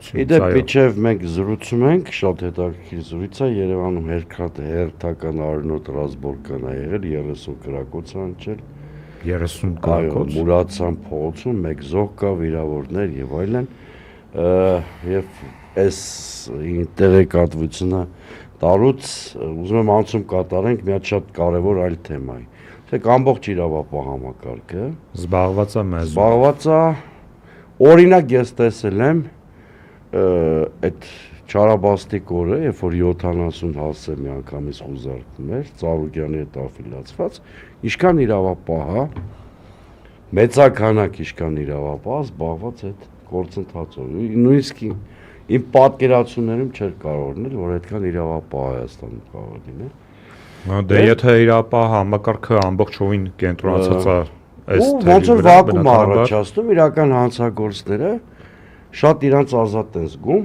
իրականությունից, Իդեպ միջև մենք զրուցում ենք, շատ հետաքրքիր զրույց է, Երևանում հերթական Արնոտ Ռազբորկան ա եղել, 30 կրակոց անջել, 30 կրակոց, Մուրացան փողոցում, մեկ զոհ կա, վիրավորներ եւ այլն, եւ այս տեղեկատվությունը տալուց ուզում եմ անցում կատարենք մի հատ շատ կարևոր այլ թեմայի։ Թե ամբողջ իրավապահ համակարգը զբաղված է մեզ։ Զբաղված է, օրինակ ես տեսել եմ այդ Չարաբաստիկ օրը, երբ որ 70 հասցե մի անգամից խուզարկվում էր, Ծառուկյանի հետ աֆիլացված, ինչքան իրավապահ է, մեծաքանակ ինչքան իրավապահ զբաղված այդ գործընթացով։ Նույնիսկ իմ պատկերացումներում չէր կարող լինել, որ այդքան իրավապահ Հայաստանում կարող է լինել։ Դե եթե իրապահ համակարգը ամբողջովին կենտրոնացած է այս ոնց որ վակուում առաջացնում իրական հանցագործները շատ իրանց ազատ են զգում,